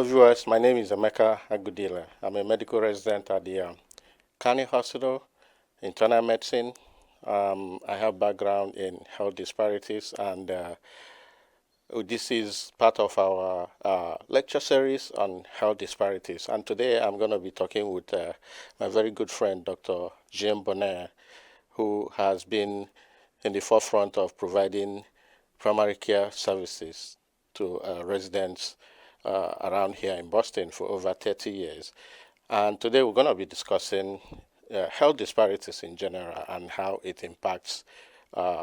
viewers. My name is Emeka Agudile. I'm a medical resident at the County Hospital, internal medicine. I have background in health disparities, and this is part of our lecture series on health disparities. And today I'm going to be talking with my very good friend, Dr. Bonnet, who has been in the forefront of providing primary care services to residents around here in Boston for over 30 years. And today we're going to be discussing health disparities in general and how it impacts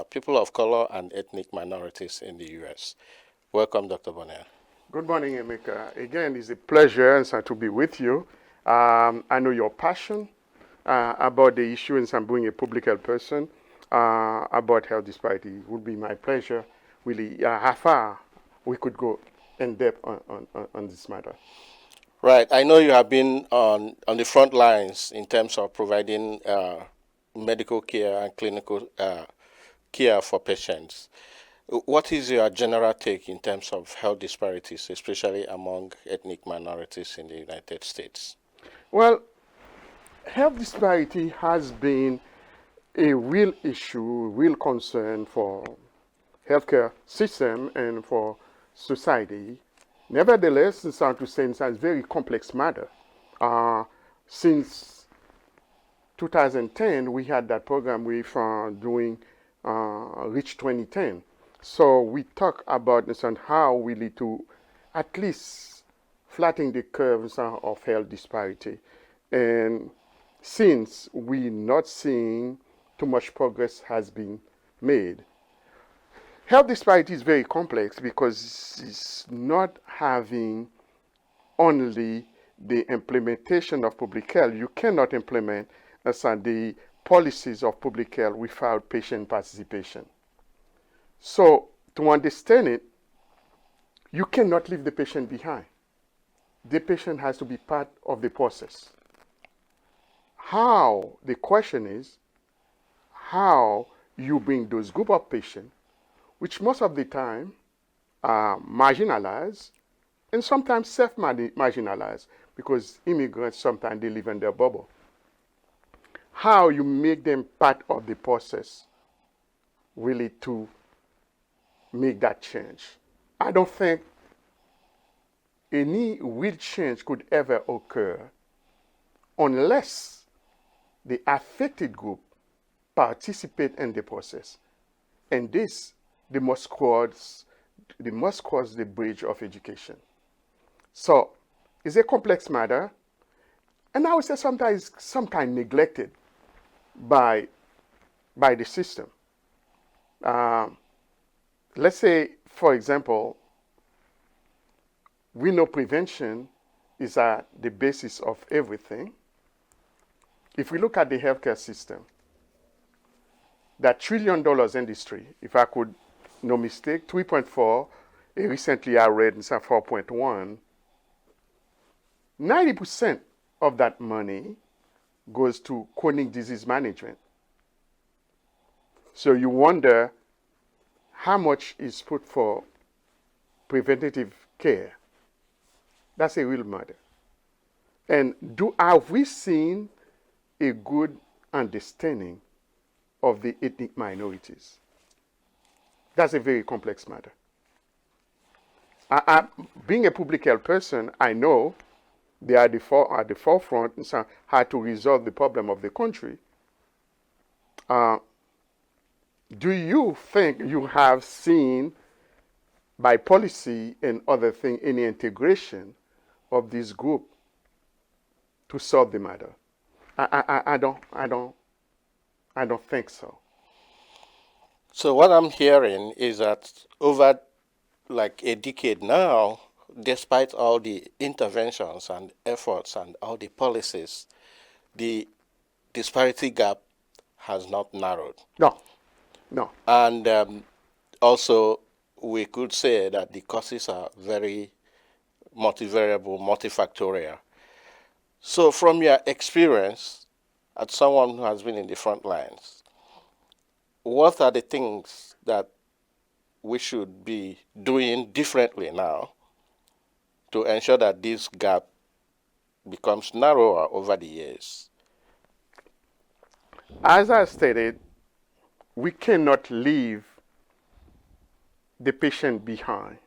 people of color and ethnic minorities in the U.S. Welcome, Dr. Bonnet. Good morning, Emeka. Again, it's a pleasure to be with you. I know your passion about the issue, and I'm being a public health person about health disparity. It would be my pleasure, really, how far we could go in depth on this matter. Right. I know you have been on the front lines in terms of providing medical care and clinical care for patients. What is your general take in terms of health disparities, especially among ethnic minorities in the United States? Well, health disparity has been a real issue, real concern for healthcare system and for society. Nevertheless, it's hard to say it's a very complex matter. Since 2010, we had that program with doing Reach 2010. So we talk about this and how we need to at least flatten the curves of health disparity. And since we're not seeing too much progress has been made, health disparity is very complex because it's not having only the implementation of public health. You cannot implement the policies of public health without patient participation. So to understand it, you cannot leave the patient behind. The patient has to be part of the process. The question is, how you bring those group of patients, which most of the time are marginalized and sometimes self-marginalized because immigrants sometimes they live in their bubble. How you make them part of the process really to make that change. I don't think any real change could ever occur unless the affected group participate in the process. And this, they must cross the bridge of education. So it's a complex matter, and I would say sometimes neglected by the system. Let's say, for example, we know prevention is at the basis of everything. If we look at the healthcare system, that $1 trillion industry, if I could, no mistake, 3.4, recently I read 4.1, 90% of that money goes to chronic disease management. So you wonder how much is put for preventative care. That's a real matter. And have we seen a good understanding of the ethnic minorities? That's a very complex matter. Being a public health person, I know they are at the forefront in how to resolve the problem of the country. Do you think you have seen, by policy and other things, any integration of this group to solve the matter? I don't think so. So what I'm hearing is that over like a decade now, despite all the interventions and efforts and all the policies, the disparity gap has not narrowed. No. And also, we could say that the causes are very multivariable, multifactorial. So from your experience, as someone who has been in the front lines, what are the things that we should be doing differently now to ensure that this gap becomes narrower over the years? As I stated, we cannot leave the patient behind.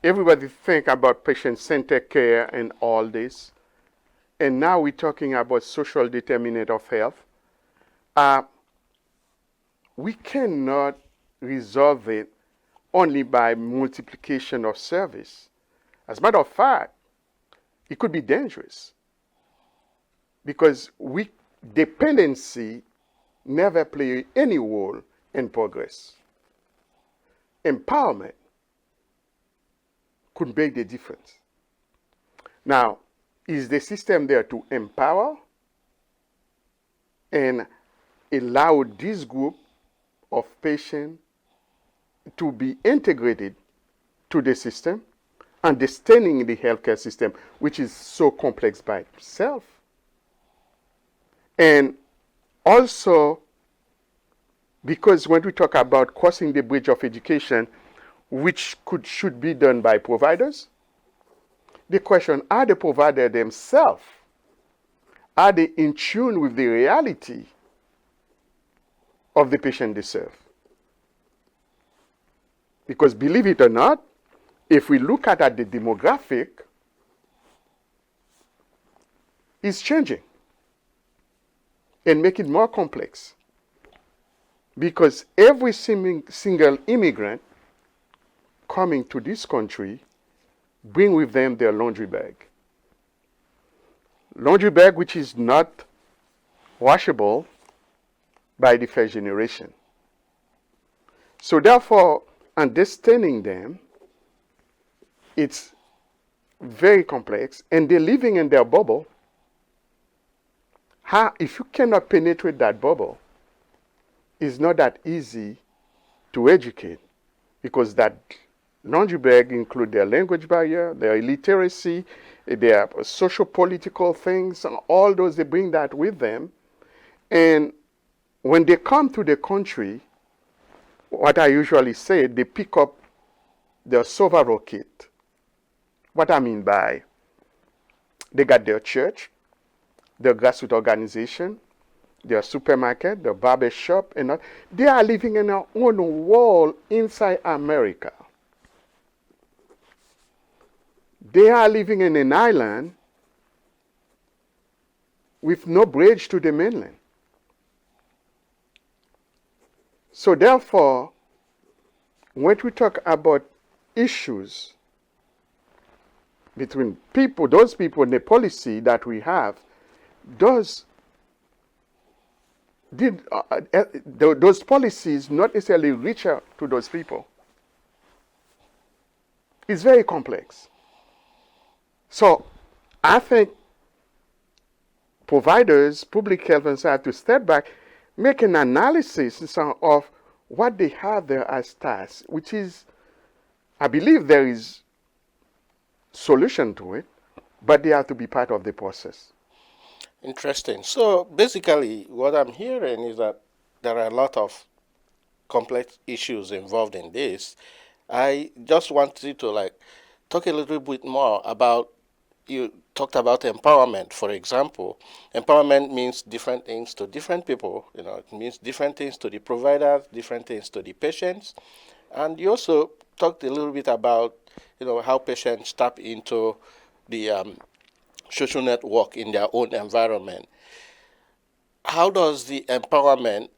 Everybody think about patient-centered care and all this, and now we're talking about social determinant of health. We cannot resolve it only by multiplication of service. As a matter of fact, it could be dangerous because dependency never play any role in progress. Empowerment could make the difference. Now, is the system there to empower and allow this group of patients to be integrated to the system, understanding the healthcare system, which is so complex by itself? And also, because when we talk about crossing the bridge of education, which should be done by providers, the question, are the providers themselves, are they in tune with the reality of the patient they serve? Because believe it or not, if we look at the demographic, it's changing and make it more complex. Because every single immigrant coming to this country bring with them their laundry bag. Laundry bag which is not washable by the first generation. So therefore, understanding them, it's very complex, and they're living in their bubble. If you cannot penetrate that bubble, it's not that easy to educate, because that laundry bag includes their language barrier, their illiteracy, their social political things, and all those, they bring that with them. And when they come to the country, what I usually say, they pick up their survival kit. What I mean by, they got their church, their grassroots organization, their supermarket, their barber shop, and all. They are living in their own world inside America. They are living in an island with no bridge to the mainland. So therefore, when we talk about issues between people, those people and the policy that we have, those policies not necessarily reach out to those people. It's very complex. So I think providers, public health, and so have to step back, make an analysis of what they have there as tasks, which is, I believe there is solution to it, but they have to be part of the process. Interesting. So basically, what I'm hearing is that there are a lot of complex issues involved in this. I just wanted to talk a little bit more about, you talked about empowerment, for example. Empowerment means different things to different people. It means different things to the providers, different things to the patients. And you also talked a little bit about, how patients tap into the social network in their own environment. How does the empowerment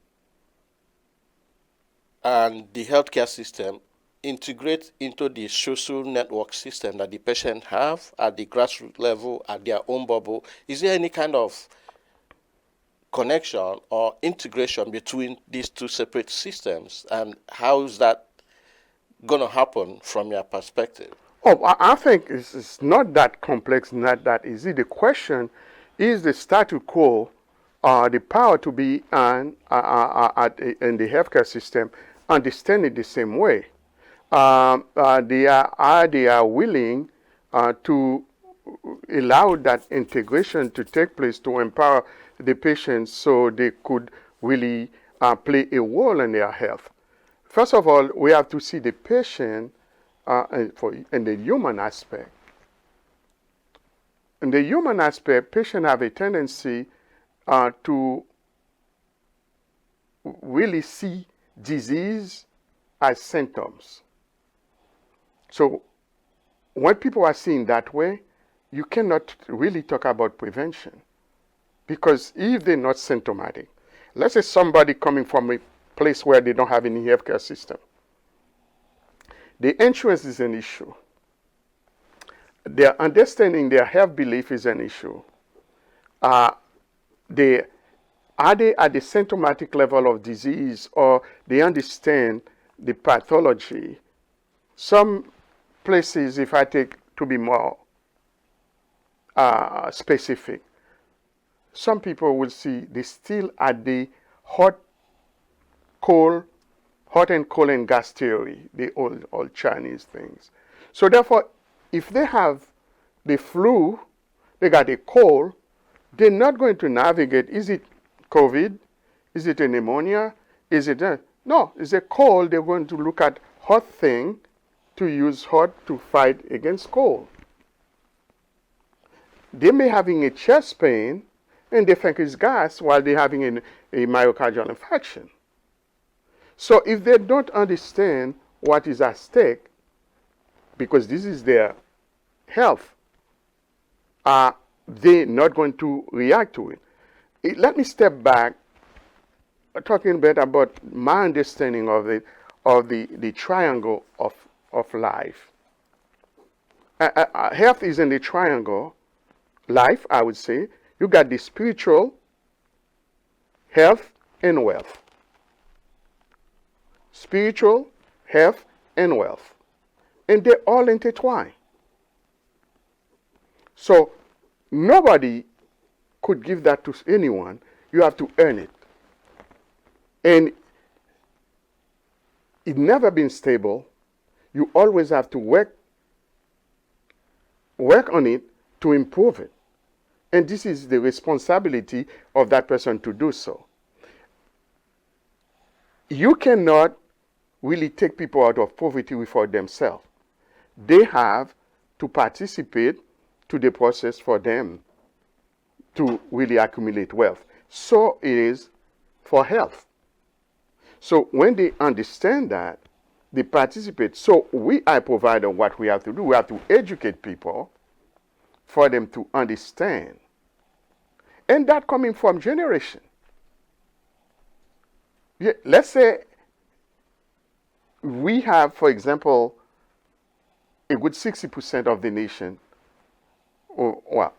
and the healthcare system integrate into the social network system that the patient have at the grassroots level, at their own bubble? Is there any kind of connection or integration between these two separate systems, and how is that going to happen from your perspective? I think it's not that complex, not that easy. The question is the status quo, the power to be in the healthcare system, understand it the same way. They are willing to allow that integration to take place to empower the patients so they could really play a role in their health. First of all, we have to see the patient in the human aspect. in the human aspect, patients have a tendency to really see disease as symptoms. So when people are seen that way, you cannot really talk about prevention, because if they're not symptomatic, let's say somebody coming from a place where they don't have any healthcare system, the insurance is an issue. Their understanding their health belief is an issue. Are they at the symptomatic level of disease, or they understand the pathology? Some places, if I take to be more specific, some people will see they still at the hot and cold and gas theory, the old Chinese things. So therefore, if they have the flu, they got a cold, they're not going to navigate, is it COVID? Is it a pneumonia? Is it no, it's a cold. They're going to look at hot thing to use hot to fight against cold. They may having a chest pain and they think it's gas while they're having a myocardial infarction. So if they don't understand what is at stake, because this is their health, they're not going to react to it. Let me step back, talking a bit about my understanding of the triangle of life. Health is in the triangle. Life, I would say, you got the spiritual, health, and wealth. Spiritual, health, and wealth. And they're all intertwined. So nobody could give that to anyone. You have to earn it. And it's never been stable. You always have to work on it to improve it. And this is the responsibility of that person to do so. You cannot really take people out of poverty without themselves. They have to participate to the process for them to really accumulate wealth. So it is for health. So when they understand that, they participate. So we are providing what we have to do. We have to educate people for them to understand. And that coming from generation. Let's say we have, for example, a good 60% of the nation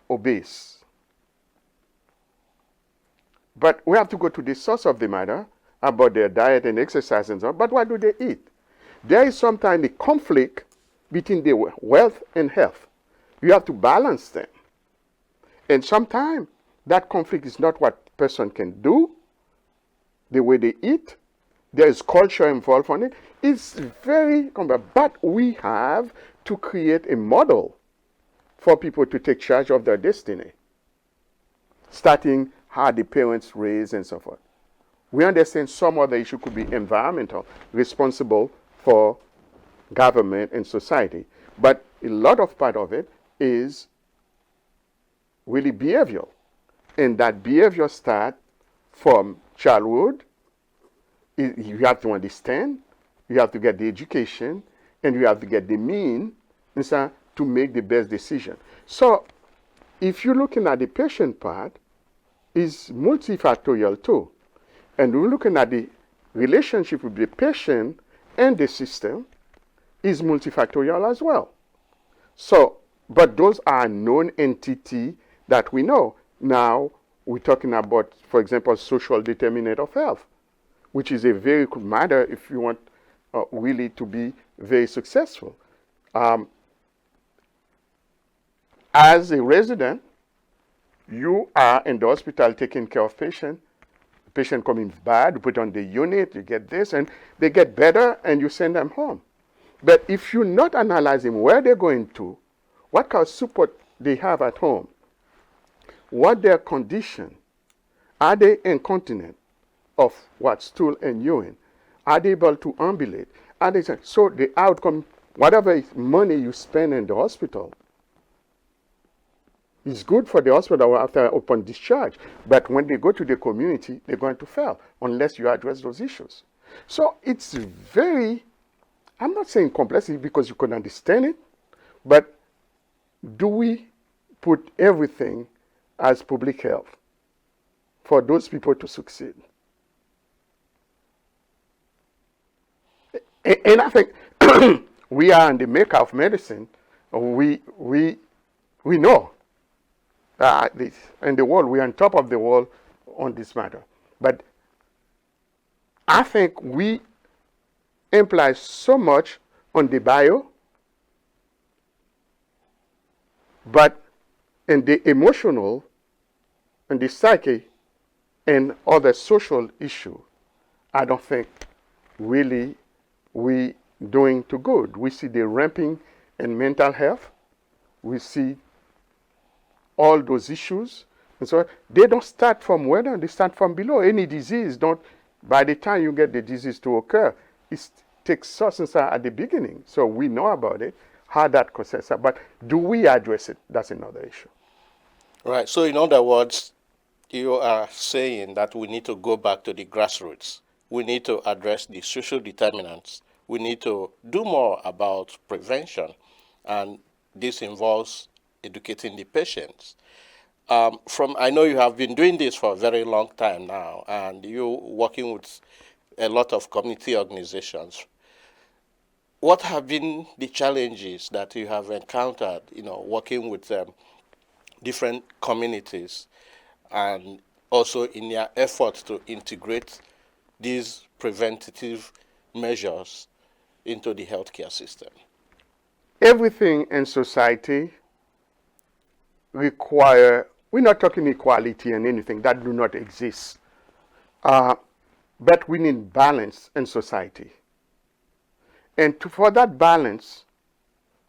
obese. But we have to go to the source of the matter about their diet and exercise and so on. But what do they eat? There is sometimes a conflict between the wealth and health. You have to balance them. And sometimes that conflict is not what person can do, the way they eat. There is culture involved on it. It's very complex. But we have to create a model for people to take charge of their destiny, starting how the parents raise and so forth. We understand some other issue could be environmental, responsible for government and society. But a lot of part of it is really behavioral. And that behavior starts from childhood. You have to understand, you have to get the education, and you have to get the means to make the best decision. So if you're looking at the patient part, it's multifactorial too. And we're looking at the relationship with the patient and the system is multifactorial as well. So, but those are known entities that we know. Now, we're talking about, for example, social determinant of health, which is a very good matter if you want really to be very successful. As a resident, you are in the hospital taking care of patient. The patient coming bad, you put on the unit, you get this, and they get better, and you send them home. But if you're not analyzing where they're going to, what kind of support they have at home, what their condition, are they incontinent of what, stool and urine? Are they able to ambulate? Are they, so the outcome, whatever money you spend in the hospital, It's good for the hospital after upon discharge, but when they go to the community, they're going to fail unless you address those issues. So it's very, I'm not saying complexity because you can understand it, but do we put everything as public health for those people to succeed? And I think we are in the maker of medicine. We know this, in the world, we are on top of the world on this matter. But I think we imply so much on the bio, but in the emotional, and the psyche, and other social issue, I don't think really we doing too good. We see the ramping in mental health. We see all those issues. And so they don't start from where, they start from below. Any disease don't, by the time you get the disease to occur, it takes substance at the beginning. So we know about it, how that causes it. But do we address it? That's another issue. Right. So in other words, you are saying that we need to go back to the grassroots. We need to address the social determinants. We need to do more about prevention, and this involves educating the patients. I know you have been doing this for a very long time now, and you're working with a lot of community organizations. What have been the challenges that you have encountered, working with different communities, and also in their efforts to integrate these preventative measures into the healthcare system? Everything in society require, we're not talking equality and anything, that do not exist. But we need balance in society. And for that balance,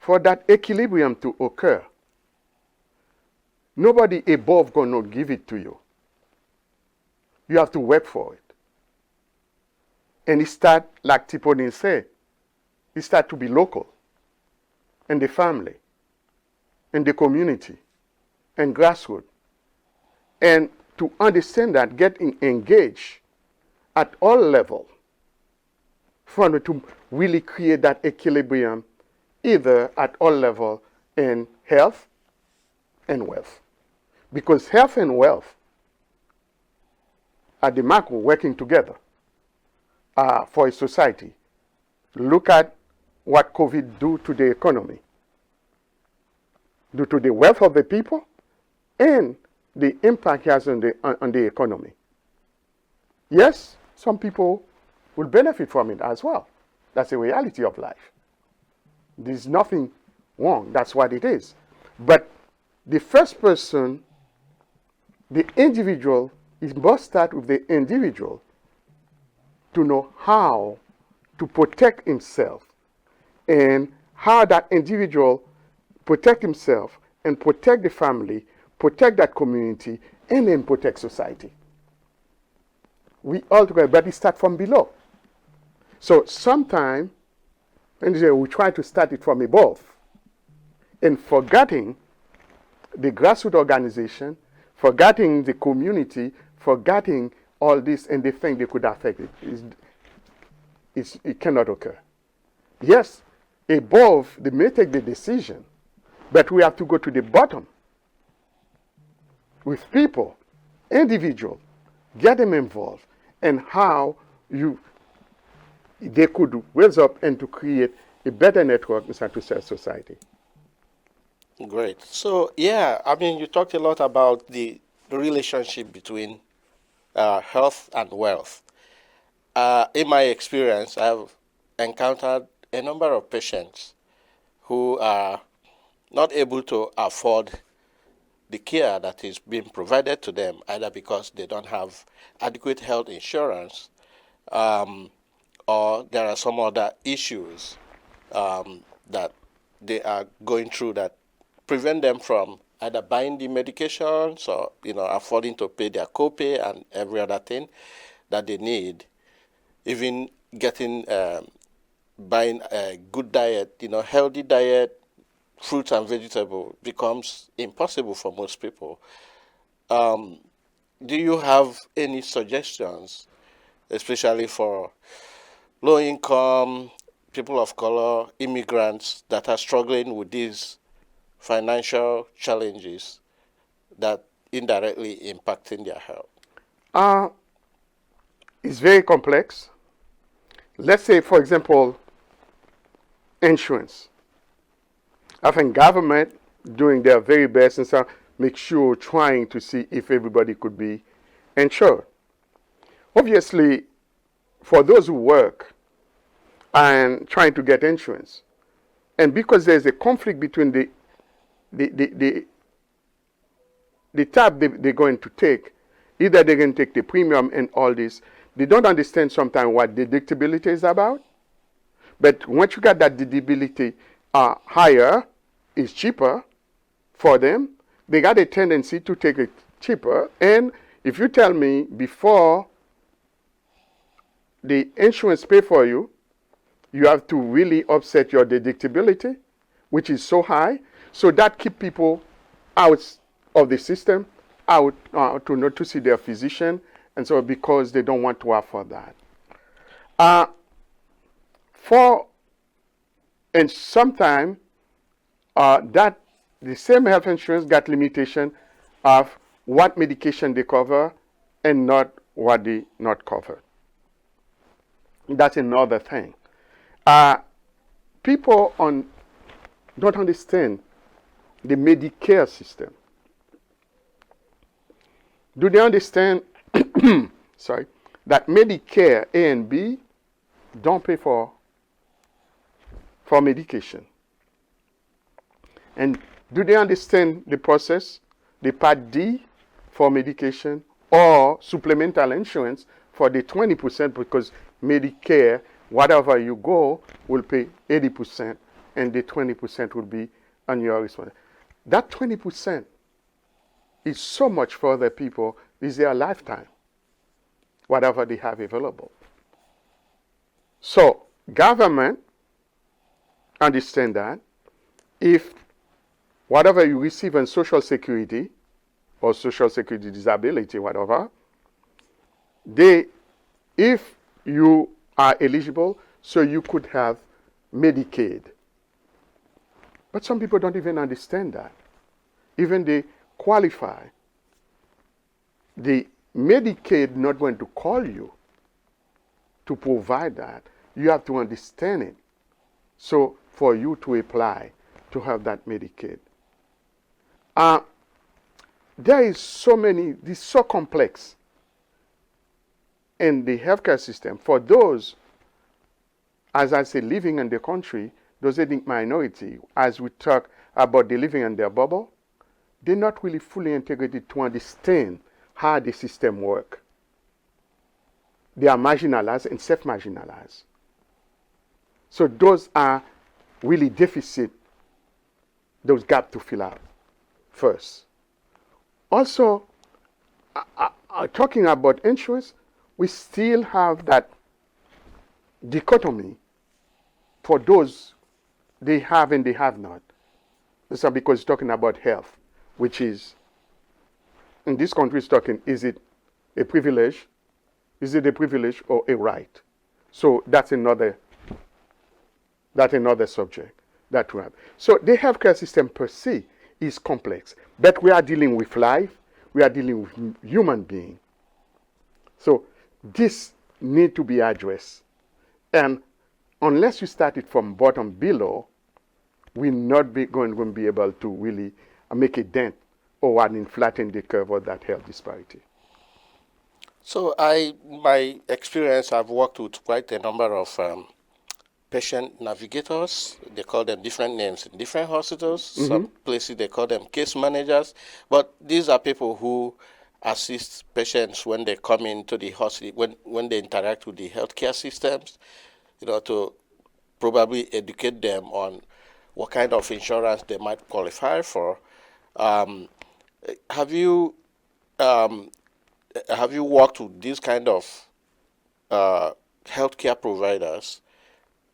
for that equilibrium to occur, nobody above gonna give it to you. You have to work for it. And it start, like Tiponin said, it start to be local, in the family, in the community, and grassroots. And to understand that, getting engaged at all levels, to really create that equilibrium, either at all levels in health and wealth. Because health and wealth are the macro working together for a society. Look at what COVID do to the economy, due to the wealth of the people and the impact it has on the economy. Yes, some people will benefit from it as well. That's the reality of life. There's nothing wrong. That's what it is. But the first person, the individual, it must start with the individual to know how to protect himself, and how that individual protect himself and protect the family, protect that community, and then protect society. We all together, but it starts from below. So sometimes, we try to start it from above, and forgetting the grassroots organization, forgetting the community, forgetting all this, and they think they could affect it. It cannot occur. Yes, above, they may take the decision, but we have to go to the bottom with people, individual, get them involved, and how they could raise up and to create a better network inside to serve society. Great. So, yeah, you talked a lot about the relationship between health and wealth. In my experience, I've encountered a number of patients who are not able to afford the care that is being provided to them, either because they don't have adequate health insurance, or there are some other issues that they are going through that prevent them from either buying the medications or affording to pay their copay and every other thing that they need, even getting buying a good diet, healthy diet, fruits and vegetables becomes impossible for most people. Um, do you have any suggestions, especially for low income, people of color, immigrants that are struggling with these financial challenges that indirectly impacting their health? Uh, it's very complex. Let's say, for example, insurance. I think government doing their very best and so make sure trying to see if everybody could be insured. Obviously, for those who work and trying to get insurance, and because there's a conflict between the, the, the, the tab they're going to take, either they're going to take the premium and all this, they don't understand sometimes what deductibility is about. But once you got that deductibility higher, is cheaper for them, they got a tendency to take it cheaper. And if you tell me before the insurance pay for you, you have to really offset your deductibility, which is so high. So that keep people out of the system, out to not to see their physician, and so because they don't want to afford that. And sometimes that the same health insurance got limitation of what medication they cover and not what they not cover. That's another thing. People don't understand the Medicare system. Do they understand sorry, that Medicare A and B don't pay for medication? And do they understand the process, the Part D for medication or supplemental insurance for the 20%, because Medicare, whatever you go, will pay 80% and the 20% will be on your responsibility. That 20% is so much for other people, is their lifetime, whatever they have available. So government understand that if whatever you receive in Social Security or Social Security disability, whatever, if you are eligible, so you could have Medicaid. But some people don't even understand that. Even they qualify. The Medicaid not going to call you to provide that. You have to understand it. So for you to apply to have that Medicaid. There is so many, this is so complex in the healthcare system. For those, as I say, living in the country, those ethnic minority, as we talk about the living in their bubble, they're not really fully integrated to understand how the system works. They are marginalized and self-marginalized. So those are really deficit, those gaps to fill out first. Also, talking about insurance, we still have that dichotomy for those they have and they have not. This is because it's talking about health, which is, in this country it's talking, is it a privilege? Is it a privilege or a right? So that's another subject that we have. So the healthcare system per se is complex, but we are dealing with life, we are dealing with human being. So this need to be addressed. And unless you start it from bottom below, we're not going to be able to really make a dent or flatten the curve of that health disparity. So my experience, I've worked with quite a number of patient navigators. They call them different names in different hospitals. Mm-hmm. Some places they call them case managers. But these are people who assist patients when they come into the hospital, when they interact with the healthcare systems, to probably educate them on what kind of insurance they might qualify for. Have you worked with these kind of healthcare providers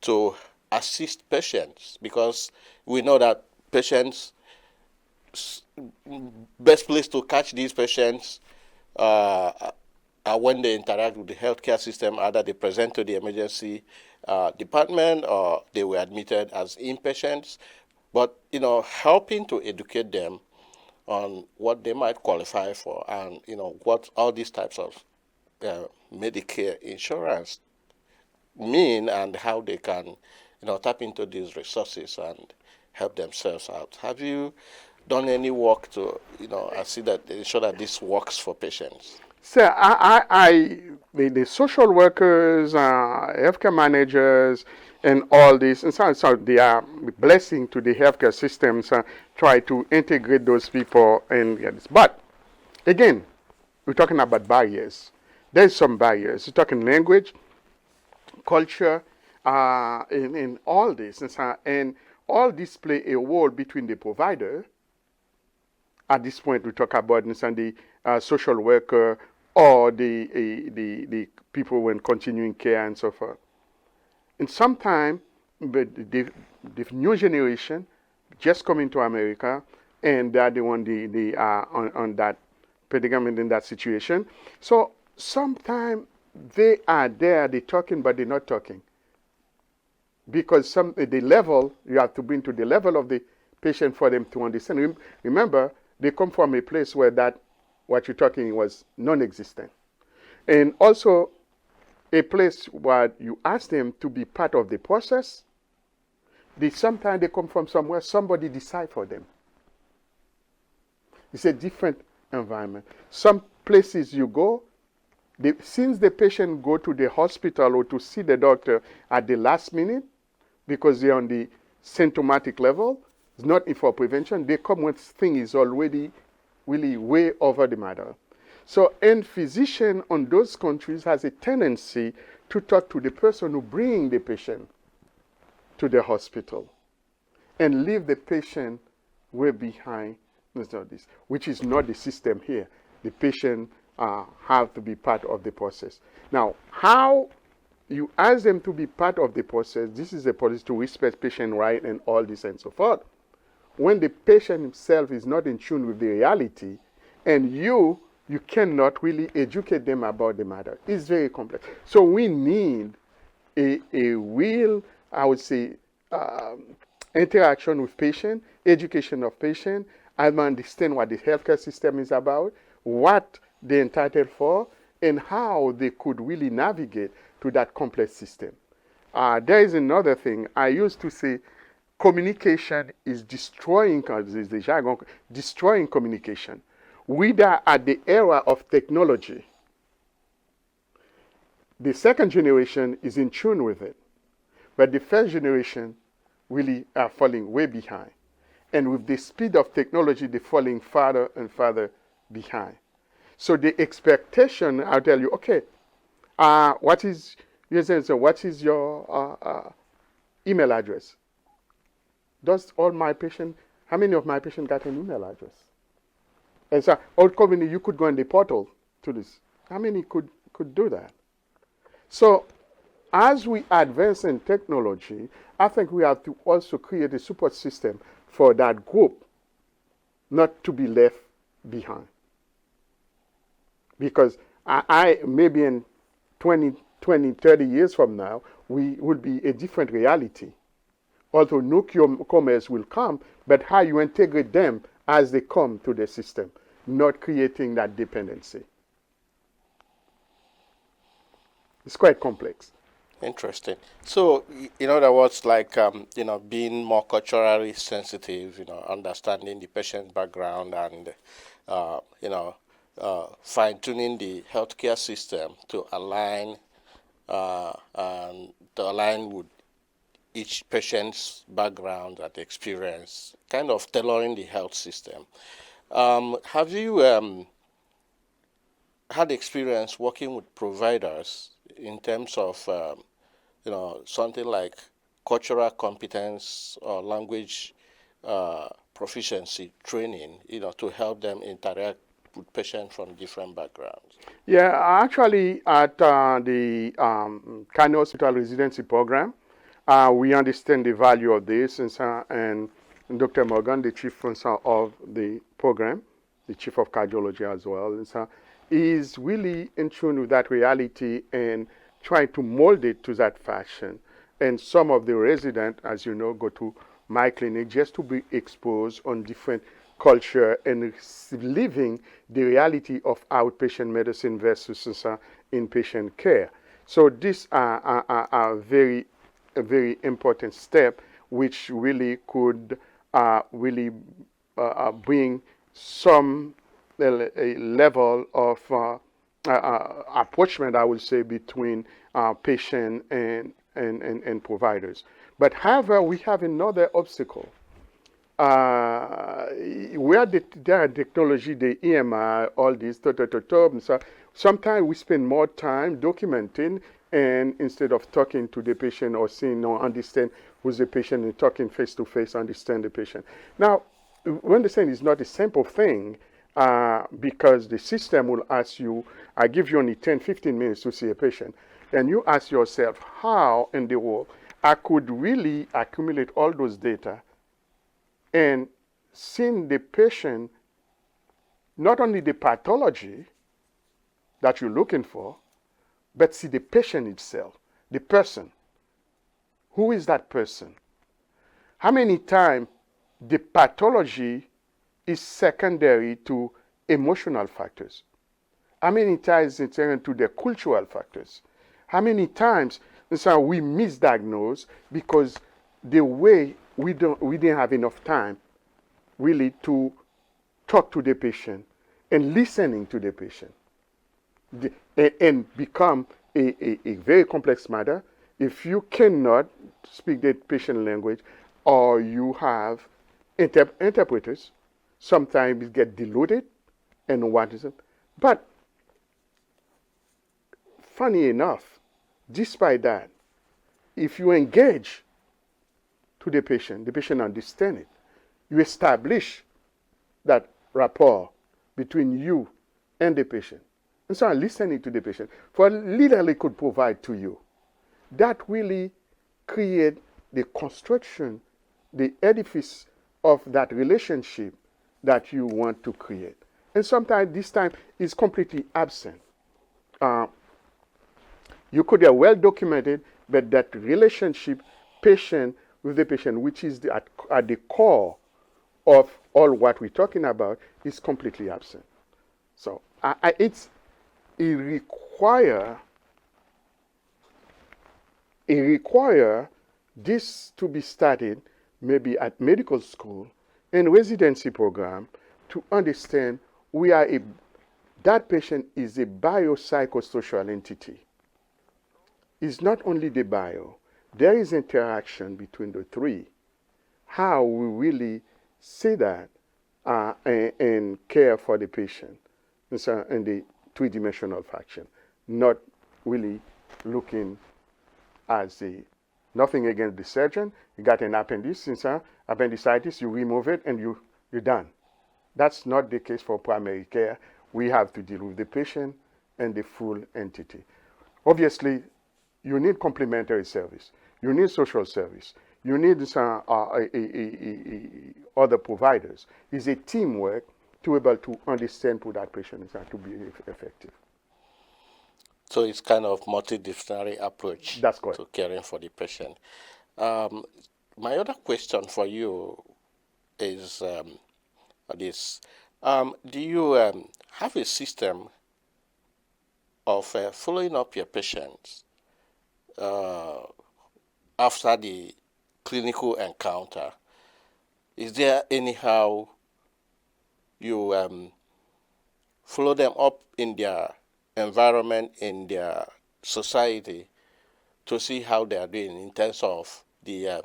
to assist patients? Because we know that patients, best place to catch these patients when they interact with the healthcare system, either they present to the emergency department or they were admitted as inpatients. But, helping to educate them on what they might qualify for and, what all these types of Medicare insurance mean and how they can, tap into these resources and help themselves out. Have you done any work to, see that ensure that this works for patients? So the social workers, healthcare managers, and all this, and so they are blessing to the healthcare systems, try to integrate those people and get this. But again, we're talking about barriers. There's some barriers. We're talking language, culture, and all this, and all this play a role between the provider. At this point, we talk about the social worker or the people when continuing care and so forth. And sometimes the new generation just coming to America, and they're the one they are on that predicament in that situation. So sometimes they are there, they're talking, but they're not talking. Because the level, you have to bring to the level of the patient for them to understand. Remember, they come from a place where what you're talking was non-existent. And also a place where you ask them to be part of the process. Sometimes they come from somewhere, somebody decide for them. It's a different environment. Some places you go, since the patient go to the hospital or to see the doctor at the last minute, because they're on the symptomatic level, it's not for prevention, they come when thing is already really way over the matter. So, and physician on those countries has a tendency to talk to the person who bring the patient to the hospital and leave the patient way behind, which is not the system here. The patient have to be part of the process. Now, how you ask them to be part of the process, this is a policy to respect patient right and all this and so forth. When the patient himself is not in tune with the reality, and you cannot really educate them about the matter. It's very complex. So we need a real, I would say, interaction with patient, education of patient, and understand what the healthcare system is about, what they're entitled for, and how they could really navigate to that complex system. There is another thing. I used to say communication is destroying, the jargon, destroying communication. We are at the era of technology. The second generation is in tune with it. But the first generation really are falling way behind. And with the speed of technology, they're falling farther and farther behind. So the expectation, I'll tell you, okay, what is your email address? Does all my patients, how many of my patients got an email address? And so, ultimately, you could go in the portal to this. How many could do that? So, as we advance in technology, I think we have to also create a support system for that group not to be left behind. Because I maybe in 20, 30 years from now, we will be a different reality. Although newcomers will come, but how you integrate them as they come to the system, not creating that dependency. It's quite complex. Interesting. So, in other words, like, being more culturally sensitive, understanding the patient's background and, fine-tuning the healthcare system to align with each patient's background and experience, kind of tailoring the health system. Have you had experience working with providers in terms of, something like cultural competence or language proficiency training, to help them interact with patients from different backgrounds? Yeah, actually, at the County Hospital Residency Program, we understand the value of this, and Dr. Morgan, the chief sponsor of the program, the chief of cardiology as well, and so is really in tune with that reality and trying to mold it to that fashion. And some of the residents, as you know, go to my clinic just to be exposed on different culture and living the reality of outpatient medicine versus inpatient care. So these are a very important step, which really could really bring some a level of approachment, I would say, between patient and providers. But however, we have another obstacle. Where there are technology, the EMI, all this, so sometimes we spend more time documenting and instead of talking to the patient or seeing or understand who's the patient and talking face to face, understand the patient. Now, we understand it's not a simple thing because the system will ask you, I give you only 10, 15 minutes to see a patient. And you ask yourself, how in the world I could really accumulate all those data and seeing the patient, not only the pathology that you're looking for, but see the patient itself, the person. Who is that person? How many times the pathology is secondary to emotional factors? How many times it's secondary to the cultural factors? How many times so we misdiagnose because the way we didn't have enough time really to talk to the patient and listening to the patient and become a very complex matter if you cannot speak the patient language or you have interpreters. Sometimes it get diluted and what is it? But funny enough, despite that, if you engage to the patient understands it. You establish that rapport between you and the patient. And so listening to the patient, for literally could provide to you. That really create the construction, the edifice of that relationship that you want to create. And sometimes this time is completely absent. You could have well documented, but that relationship patient with the patient, which is at the core of all what we're talking about, is completely absent. So it require this to be studied maybe at medical school and residency program to understand that patient is a biopsychosocial entity. It's not only the bio, there is interaction between the three. How we really see that and care for the patient in the three-dimensional fashion, not really looking as nothing against the surgeon. You got an appendicitis, you remove it and you're done. That's not the case for primary care. We have to deal with the patient and the full entity. Obviously, you need complementary service. You need social service. You need other providers. It's a teamwork to be able to understand who that patient is and to be effective. So it's kind of multidisciplinary approach. That's correct. To caring for the patient. My other question for you is this. Do you have a system of following up your patients after the clinical encounter? Is there anyhow you follow them up in their environment, in their society, to see how they are doing in terms of the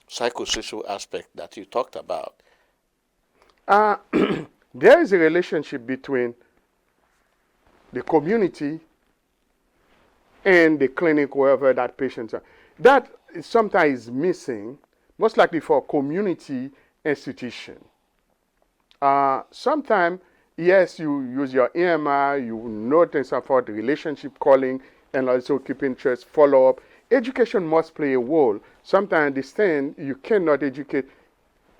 psychosocial aspect that you talked about? There is a relationship between the community and the clinic, wherever that patient is. That is sometimes missing, most likely for community institution. Sometimes, yes, you use your EMI, you note and support relationship calling, and also keep interest, follow-up. Education must play a role. Sometimes understand you cannot educate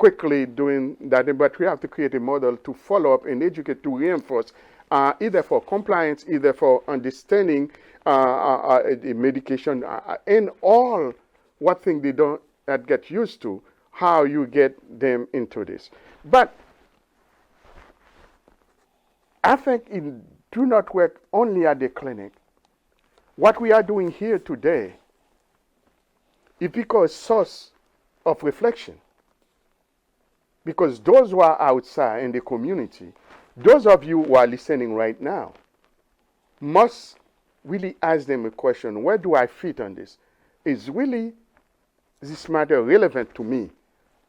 quickly doing that, but we have to create a model to follow up and educate, to reinforce, either for compliance, either for understanding the medication, and all what thing they don't that get used to, how you get them into this. But I think it do not work only at the clinic. What we are doing here today is because source of reflection. Because those who are outside in the community, those of you who are listening right now, must really ask them a question: where do I fit on this? Is really this matter relevant to me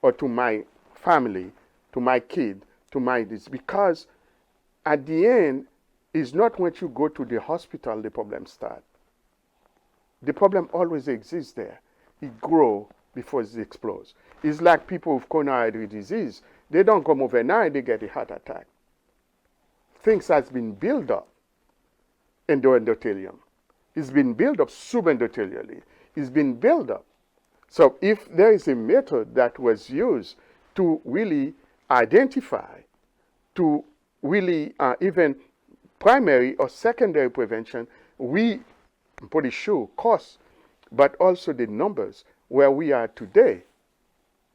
or to my family, to my kid, to my this? Because at the end, it's not when you go to the hospital the problem starts. The problem always exists there. It grows before it explodes. It's like people with coronary disease. They don't come overnight, they get a heart attack. Things has been built up endoendothelium. It's been built up subendothelially. It's been built up. So if there is a method that was used to really identify, to really even primary or secondary prevention, I'm pretty sure costs, but also the numbers where we are today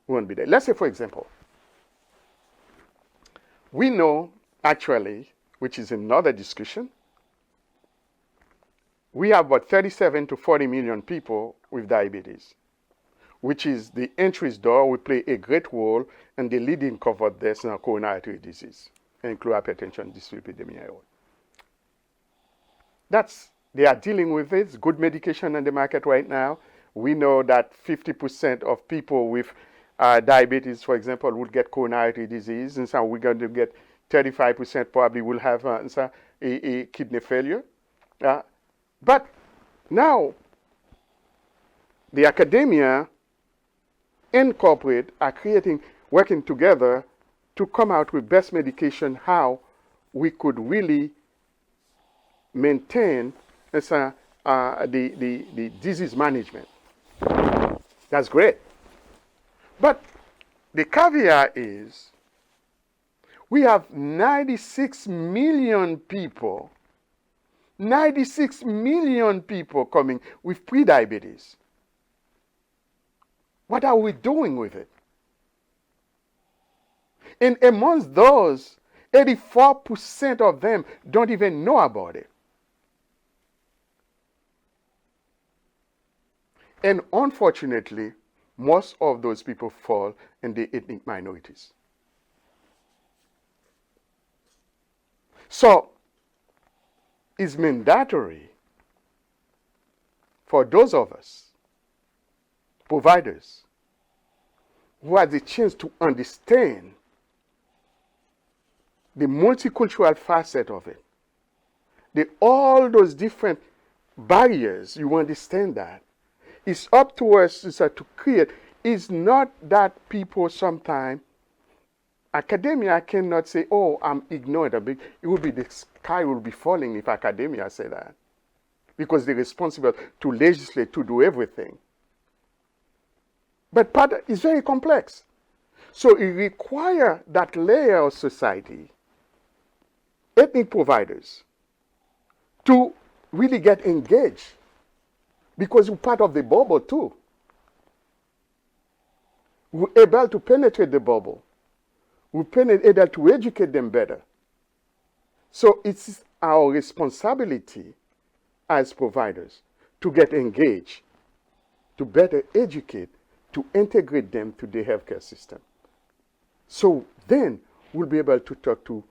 won't be there. Let's say, for example, we know actually, which is another discussion, we have about 37 to 40 million people with diabetes, which is the entry door. We play a great role in the leading cause of death in coronary artery disease, including hypertension, dyslipidemia. They are dealing with it. Good medication on the market right now. We know that 50% of people with diabetes, for example, will get coronary artery disease, and so we're going to get 35% probably will have a kidney failure. But now, the academia and corporate are working together to come out with best medication, how we could really maintain the disease management. That's great. But the caveat is we have 96 million people coming with prediabetes. What are we doing with it? And amongst those, 84% of them don't even know about it. And unfortunately, most of those people fall in the ethnic minorities. So, it's mandatory for those of us, providers, who have the chance to understand the multicultural facet of it, all those different barriers, you understand that. It's up to us to create. It's not that people sometimes, academia cannot say, oh, I'm ignorant. It would be, the sky will be falling if academia say that. Because they're responsible to legislate, to do everything. But part is very complex. So it requires that layer of society, ethnic providers, to really get engaged. Because we're part of the bubble too. We're able to penetrate the bubble. We're able to educate them better. So it's our responsibility as providers to get engaged, to better educate, to integrate them to the healthcare system. So then we'll be able to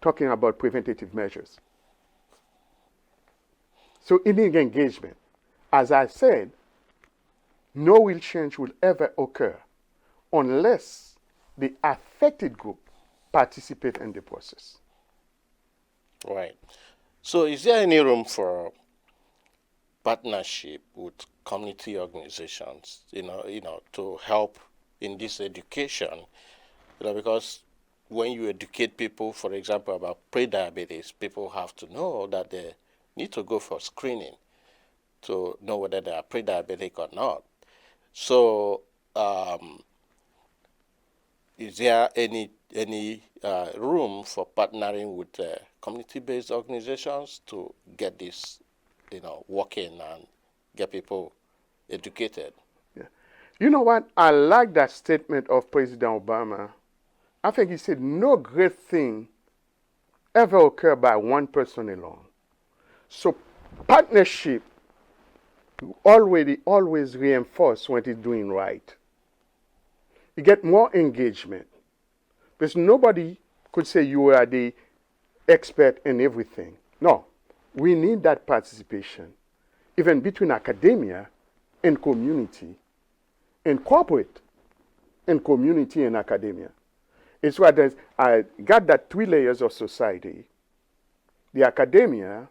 talking about preventative measures. So in engagement, as I said, no real change will ever occur unless the affected group participate in the process. Right. So is there any room for partnership with community organizations, to help in this education? Because when you educate people, for example, about prediabetes, people have to know that they need to go for screening to know whether they are pre-diabetic or not. So is there any room for partnering with community-based organizations to get this, working and get people educated? Yeah. You know what? I like that statement of President Obama. I think he said no great thing ever occur by one person alone. So partnership always reinforce what it's doing right. You get more engagement. Because nobody could say you are the expert in everything. No, we need that participation, even between academia and community, and corporate and community and academia. It's why I got that 3 layers of society. The academia,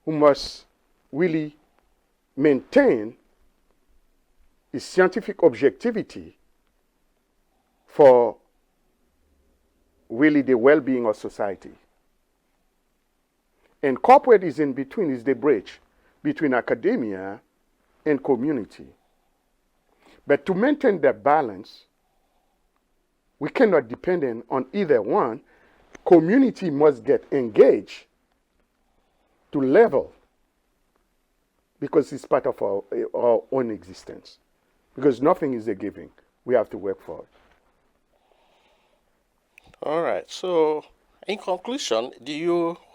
who must really maintain its scientific objectivity for really the well-being of society. And corporate is in between, is the bridge between academia and community. But to maintain that balance, we cannot depend on either one. Community must get engaged to level, because it's part of our own existence. Because nothing is a giving. We have to work for it. All right. So, in conclusion,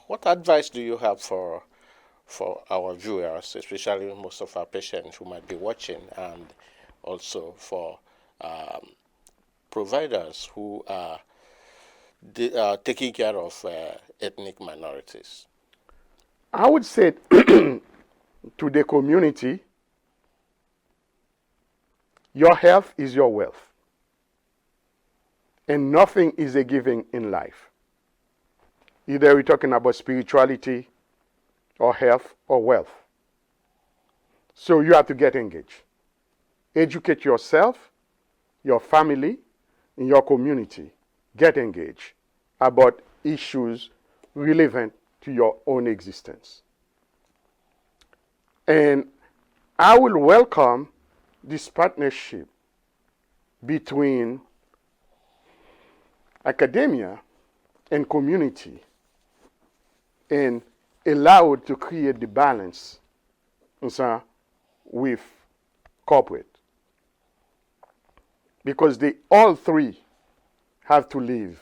what advice do you have for our viewers, especially most of our patients who might be watching, and also for providers who are taking care of ethnic minorities? I would say to the community, your health is your wealth. And nothing is a giving in life. Either we're talking about spirituality or health or wealth. So you have to get engaged. Educate yourself, your family, and your community. Get engaged about issues relevant to your own existence. And I will welcome this partnership between academia and community, and allow it to create the balance with corporate. Because they all three have to live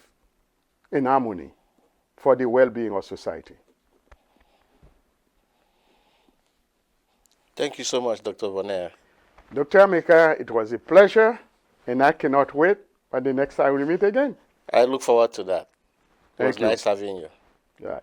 in harmony for the well-being of society. Thank you so much, Dr. Bonnet. Dr. Emeka, it was a pleasure, and I cannot wait for the next time we meet again. I look forward to that. It was Thank you. nice having you. Yeah.